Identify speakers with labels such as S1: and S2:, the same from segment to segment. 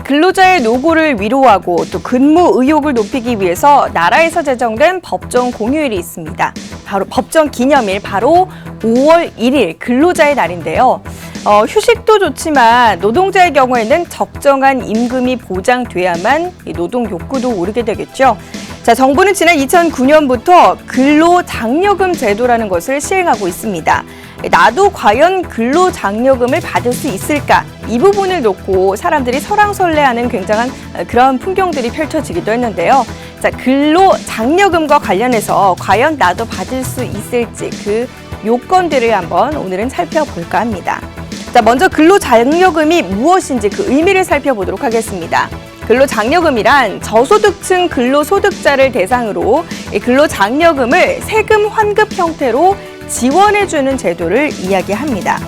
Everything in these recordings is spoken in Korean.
S1: 근로자의 노고를 위로하고 또 근무 의욕을 높이기 위해서 나라에서 제정된 법정 공휴일이 있습니다. 바로 법정 기념일, 바로 5월 1일 근로자의 날인데요. 휴식도 좋지만 노동자의 경우에는 적정한 임금이 보장돼야만 노동 욕구도 오르게 되겠죠. 자, 정부는 지난 2009년부터 근로장려금 제도라는 것을 시행하고 있습니다. 나도 과연 근로장려금을 받을 수 있을까? 이 부분을 놓고 사람들이 설왕설래하는 굉장한 그런 풍경들이 펼쳐지기도 했는데요. 자, 근로장려금과 관련해서 과연 나도 받을 수 있을지 그 요건들을 한번 오늘은 살펴볼까 합니다. 자, 먼저 근로장려금이 무엇인지 그 의미를 살펴보도록 하겠습니다. 근로장려금이란 저소득층 근로소득자를 대상으로 근로장려금을 세금 환급 형태로 지원해주는 제도를 이야기합니다.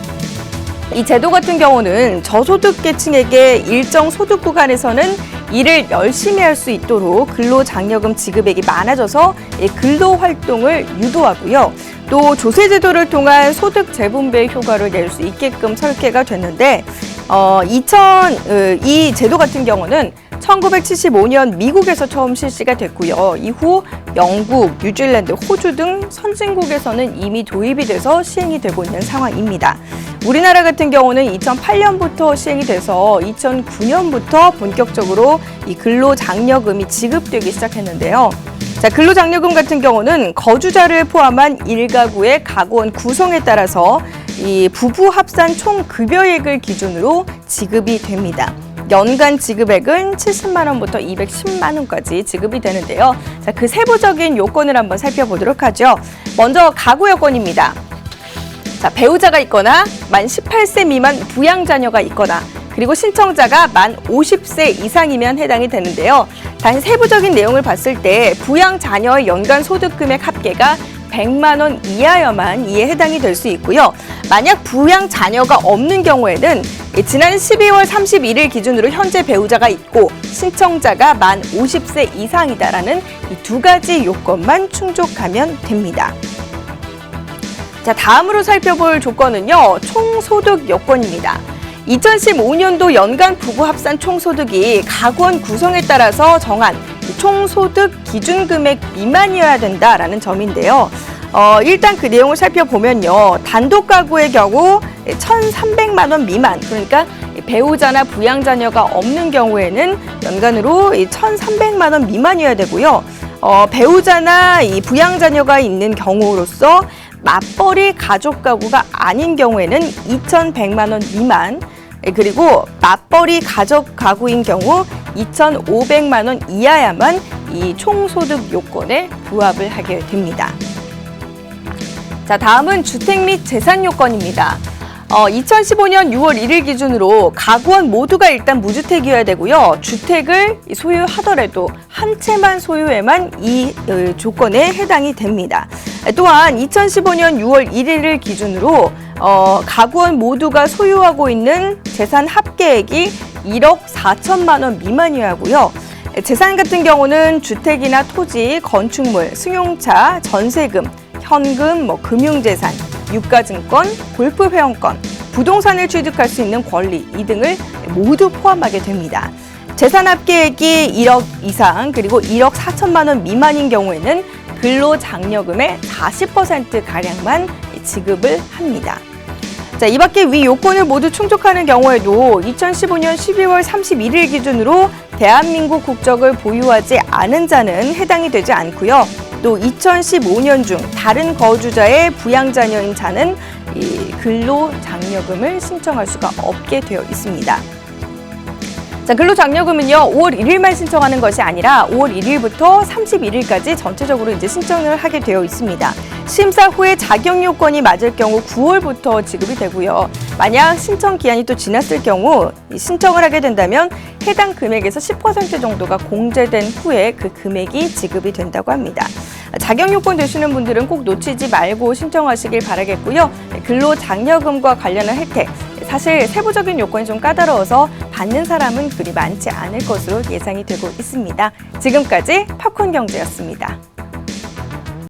S1: 이 제도 같은 경우는 저소득 계층에게 일정 소득 구간에서는 일을 열심히 할 수 있도록 근로장려금 지급액이 많아져서 근로활동을 유도하고요. 또 조세제도를 통한 소득 재분배 효과를 낼 수 있게끔 설계가 됐는데 이 제도 같은 경우는 1975년 미국에서 처음 실시가 됐고요. 이후 영국, 뉴질랜드, 호주 등 선진국에서는 이미 도입이 돼서 시행이 되고 있는 상황입니다. 우리나라 같은 경우는 2008년부터 시행이 돼서 2009년부터 본격적으로 이 근로장려금이 지급되기 시작했는데요. 자, 근로장려금 같은 경우는 거주자를 포함한 1가구의 가구원 구성에 따라서 이 부부 합산 총 급여액을 기준으로 지급이 됩니다. 연간 지급액은 70만 원부터 210만 원까지 지급이 되는데요. 자, 그 세부적인 요건을 한번 살펴보도록 하죠. 먼저 가구 여건입니다. 자, 배우자가 있거나 만 18세 미만 부양 자녀가 있거나 그리고 신청자가 만 50세 이상이면 해당이 되는데요. 단 세부적인 내용을 봤을 때 부양 자녀의 연간 소득 금액 합계가 100만 원 이하여만 이에 해당이 될 수 있고요. 만약 부양 자녀가 없는 경우에는 지난 12월 31일 기준으로 현재 배우자가 있고 신청자가 만 50세 이상이다라는 이 두 가지 요건만 충족하면 됩니다. 자, 다음으로 살펴볼 조건은요, 총소득 요건입니다. 2015년도 연간 부부 합산 총소득이 가구원 구성에 따라서 정한 총소득 기준금액 미만이어야 된다라는 점인데요. 일단 그 내용을 살펴보면요. 단독 가구의 경우 1,300만 원 미만, 그러니까 배우자나 부양자녀가 없는 경우에는 연간으로 1,300만 원 미만이어야 되고요. 배우자나 이 부양자녀가 있는 경우로서 맞벌이 가족 가구가 아닌 경우에는 2,100만 원 미만, 그리고 맞벌이 가족 가구인 경우 2,500만 원 이하야만 이 총소득 요건에 부합을 하게 됩니다. 자, 다음은 주택 및 재산 요건입니다. 2015년 6월 1일 기준으로 가구원 모두가 일단 무주택이어야 되고요. 주택을 소유하더라도 한 채만 소유해만 이 조건에 해당이 됩니다. 또한 2015년 6월 1일을 기준으로 가구원 모두가 소유하고 있는 재산 합계액이 1억 4천만 원 미만이어야 하고요. 재산 같은 경우는 주택이나 토지, 건축물, 승용차, 전세금, 현금, 금융재산, 유가증권, 골프회원권, 부동산을 취득할 수 있는 권리 이 등을 모두 포함하게 됩니다. 재산 합계액이 1억 이상 그리고 1억 4천만 원 미만인 경우에는 근로장려금의 40%가량만 지급을 합니다. 자, 이 밖에 위 요건을 모두 충족하는 경우에도 2015년 12월 31일 기준으로 대한민국 국적을 보유하지 않은 자는 해당이 되지 않고요. 또 2015년 중 다른 거주자의 부양자녀인 자는 이 근로장려금을 신청할 수가 없게 되어 있습니다. 자, 근로장려금은요, 5월 1일만 신청하는 것이 아니라 5월 1일부터 31일까지 전체적으로 이제 신청을 하게 되어 있습니다. 심사 후에 자격 요건이 맞을 경우 9월부터 지급이 되고요. 만약 신청 기한이 또 지났을 경우 신청을 하게 된다면 해당 금액에서 10% 정도가 공제된 후에 그 금액이 지급이 된다고 합니다. 자격 요건 되시는 분들은 꼭 놓치지 말고 신청하시길 바라겠고요. 근로장려금과 관련한 혜택, 사실 세부적인 요건이 좀 까다로워서 받는 사람은 그리 많지 않을 것으로 예상이 되고 있습니다. 지금까지 팝콘 경제였습니다.